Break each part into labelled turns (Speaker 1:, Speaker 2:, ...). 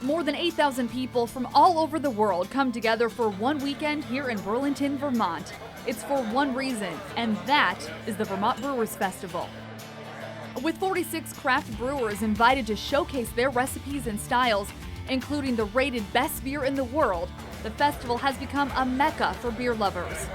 Speaker 1: More than 8,000 people from all over the world come together for one weekend here in Burlington, Vermont. It's for one reason, and that is the Vermont Brewers Festival. With 46 craft brewers invited to showcase their recipes and styles, including the rated best beer in the world, the festival has become a mecca for beer lovers.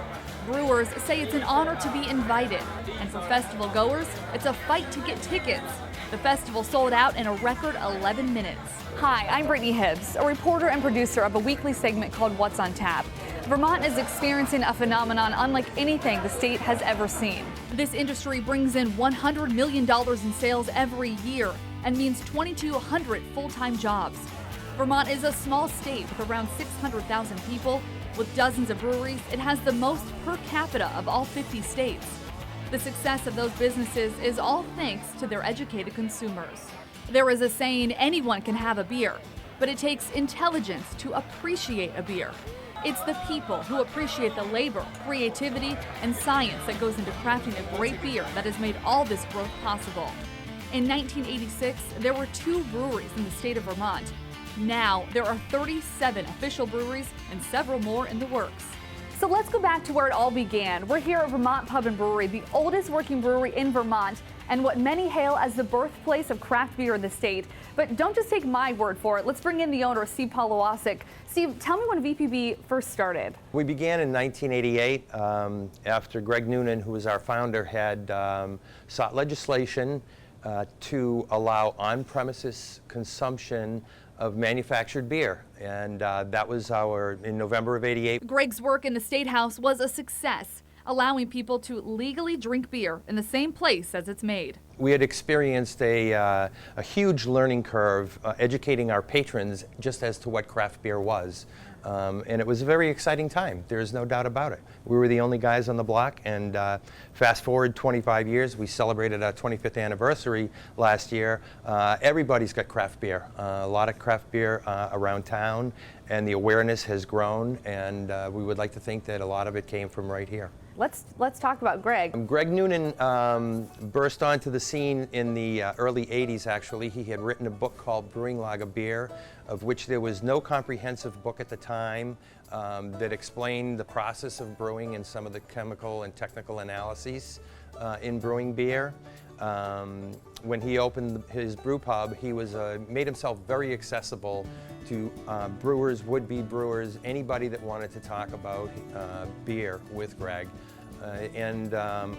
Speaker 1: Brewers say it's an honor to be invited, and for festival goers, it's a fight to get tickets. The festival sold out in a record 11 minutes.
Speaker 2: Hi, I'm Brittney Hibbs, a reporter and producer of a weekly segment called What's on Tap. Vermont is experiencing a phenomenon unlike anything the state has ever seen.
Speaker 1: This industry brings in $100 million in sales every year and means 2,200 full-time jobs. Vermont is a small state with around 600,000 people. With dozens of breweries, it has the most per capita of all 50 states. The success of those businesses is all thanks to their educated consumers. There is a saying, anyone can have a beer, but it takes intelligence to appreciate a beer. It's the people who appreciate the labor, creativity, and science that goes into crafting a great beer that has made all this growth possible. In 1986, there were 2 breweries in the state of Vermont. Now, there are 37 official breweries and several more in the works.
Speaker 2: So let's go back to where it all began. We're here at Vermont Pub and Brewery, the oldest working brewery in Vermont, and what many hail as the birthplace of craft beer in the state. But don't just take my word for it. Let's bring in the owner, Steve Polowasik. Steve, tell me when VPB first started.
Speaker 3: We began in 1988 after Greg Noonan, who was our founder, had sought legislation to allow on-premises consumption of manufactured beer, and that was in November of '88.
Speaker 1: Greg's work in the State House was a success, allowing people to legally drink beer in the same place as it's made.
Speaker 3: We had experienced a huge learning curve educating our patrons just as to what craft beer was. And it was a very exciting time. There's no doubt about it. We were the only guys on the block, and fast forward 25 years, we celebrated our 25th anniversary last year. Everybody's got craft beer, a lot of craft beer around town, and the awareness has grown, and we would like to think that a lot of it came from right here.
Speaker 2: Let's talk about Greg.
Speaker 3: Greg Noonan burst onto the scene in the early 80s, actually. He had written a book called Brewing Lager Beer, of which there was no comprehensive book at the time that explained the process of brewing and some of the chemical and technical analyses in brewing beer. When he opened his brew pub, he made himself very accessible to brewers, would-be brewers, anybody that wanted to talk about beer with Greg.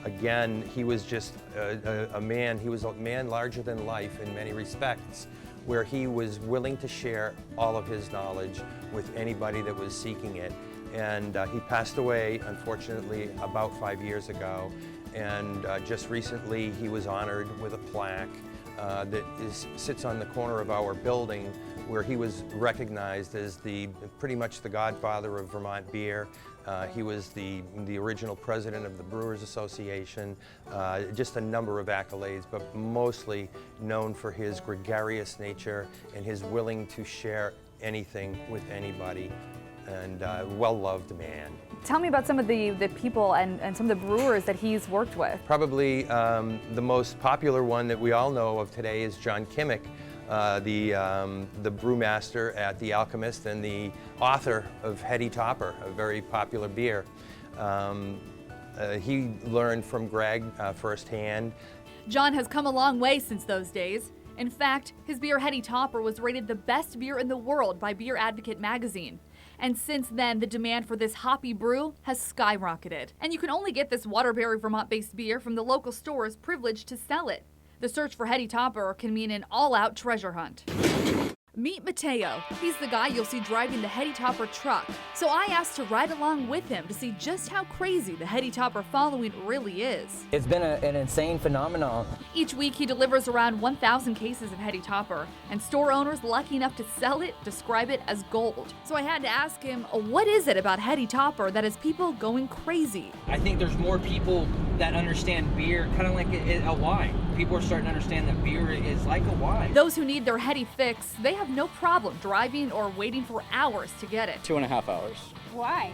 Speaker 3: Again, he was just a man. He was a man larger than life in many respects, where he was willing to share all of his knowledge with anybody that was seeking it. And he passed away, unfortunately, about 5 years ago. And just recently, he was honored with a plaque that sits on the corner of our building, where he was recognized as pretty much the godfather of Vermont beer. He was the original president of the Brewers Association, just a number of accolades, but mostly known for his gregarious nature and his willing to share anything with anybody, and well-loved man.
Speaker 2: Tell me about some of the people and some of the brewers that he's worked with.
Speaker 3: Probably the most popular one that we all know of today is John Kimmick, the brewmaster at The Alchemist and the author of Heady Topper, a very popular beer. He learned from Greg firsthand.
Speaker 1: John has come a long way since those days. In fact, his beer Heady Topper was rated the best beer in the world by Beer Advocate magazine. And since then, the demand for this hoppy brew has skyrocketed. And you can only get this Waterbury, Vermont-based beer from the local stores privileged to sell it. The search for Heady Topper can mean an all-out treasure hunt. Meet Mateo. He's the guy you'll see driving the Heady Topper truck. So I asked to ride along with him to see just how crazy the Heady Topper following really is.
Speaker 4: It's been an insane phenomenon.
Speaker 1: Each week he delivers around 1,000 cases of Heady Topper, and store owners lucky enough to sell it describe it as gold. So I had to ask him, what is it about Heady Topper that has people going crazy?
Speaker 5: I think there's more people that understand beer, kind of like a wine. People are starting to understand that beer is like a wine.
Speaker 1: Those who need their Heady fix, they have no problem driving or waiting for hours to get it.
Speaker 6: 2.5 hours.
Speaker 2: Why?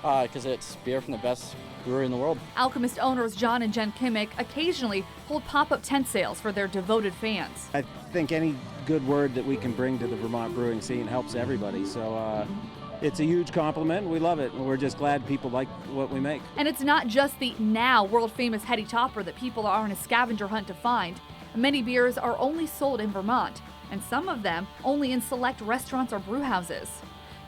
Speaker 6: Because it's beer from the best brewery in the world.
Speaker 1: Alchemist owners John and Jen Kimmick occasionally hold pop-up tent sales for their devoted fans.
Speaker 7: I think any good word that we can bring to the Vermont brewing scene helps everybody. So it's a huge compliment. We love it. And we're just glad people like what we make.
Speaker 1: And it's not just the now world-famous Heady Topper that people are on a scavenger hunt to find. Many beers are only sold in Vermont, and some of them only in select restaurants or brew houses.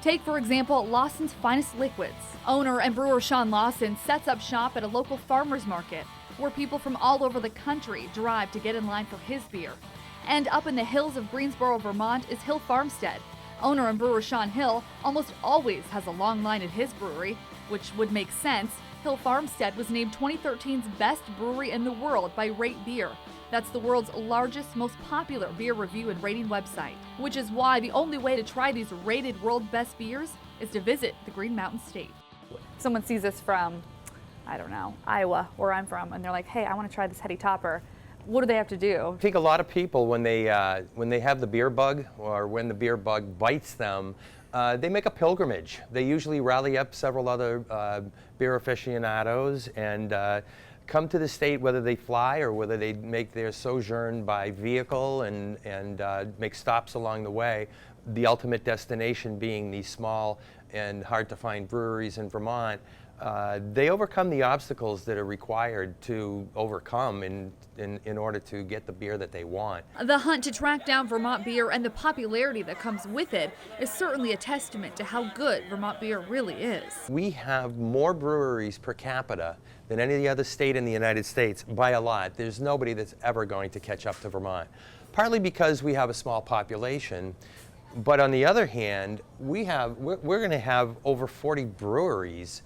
Speaker 1: Take, for example, Lawson's Finest Liquids. Owner and brewer Sean Lawson sets up shop at a local farmer's market where people from all over the country drive to get in line for his beer. And up in the hills of Greensboro, Vermont is Hill Farmstead. Owner and brewer Sean Hill almost always has a long line at his brewery, which would make sense. Hill Farmstead was named 2013's best brewery in the world by Rate Beer. That's the world's largest, most popular beer review and rating website, which is why the only way to try these rated world best beers is to visit the Green Mountain State.
Speaker 2: Someone sees this from, I don't know, Iowa, where I'm from, and they're like, hey, I want to try this Heady Topper. What do they have to do?
Speaker 3: I think a lot of people, when they have the beer bug, or when the beer bug bites them, they make a pilgrimage. They usually rally up several other beer aficionados and come to the state, whether they fly or whether they make their sojourn by vehicle and make stops along the way. The ultimate destination being these small and hard to find breweries in Vermont. They overcome the obstacles that are required to overcome in order to get the beer that they want.
Speaker 1: The hunt to track down Vermont beer and the popularity that comes with it is certainly a testament to how good Vermont beer really is.
Speaker 3: We have more breweries per capita than any other state in the United States by a lot. There's nobody that's ever going to catch up to Vermont. Partly because we have a small population, but on the other hand, we're going to have over 40 breweries,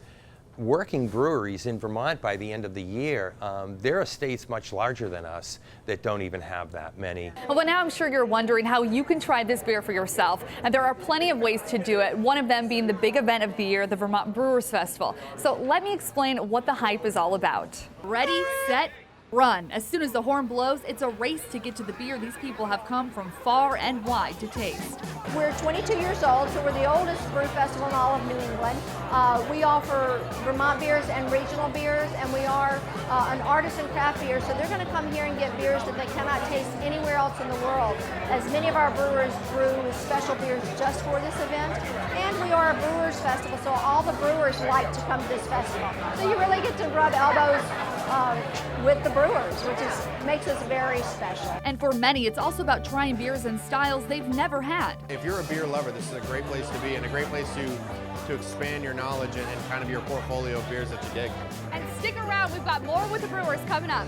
Speaker 3: working breweries in Vermont by the end of the year. There are states much larger than us that don't even have that many.
Speaker 2: Well, now I'm sure you're wondering how you can try this beer for yourself, and there are plenty of ways to do it, one of them being the big event of the year, the Vermont Brewers Festival. So let me explain what the hype is all about.
Speaker 1: Ready, set, run. As soon as the horn blows, it's a race to get to the beer these people have come from far and wide to taste.
Speaker 8: We're 22 years old, so we're the oldest brew festival in all of New England. We offer Vermont beers and regional beers, and we are an artisan craft beer, so they're going to come here and get beers that they cannot taste anywhere else in the world, as many of our brewers brew special beers just for this event. And we are a brewers festival, so all the brewers like to come to this festival. So you really get to rub elbows with the brewers, which makes us very special.
Speaker 1: And for many, it's also about trying beers and styles they've never had.
Speaker 9: If you're a beer lover, this is a great place to be and a great place to expand your knowledge and kind of your portfolio of beers that you dig.
Speaker 2: And stick around, we've got more with the Brewers coming up.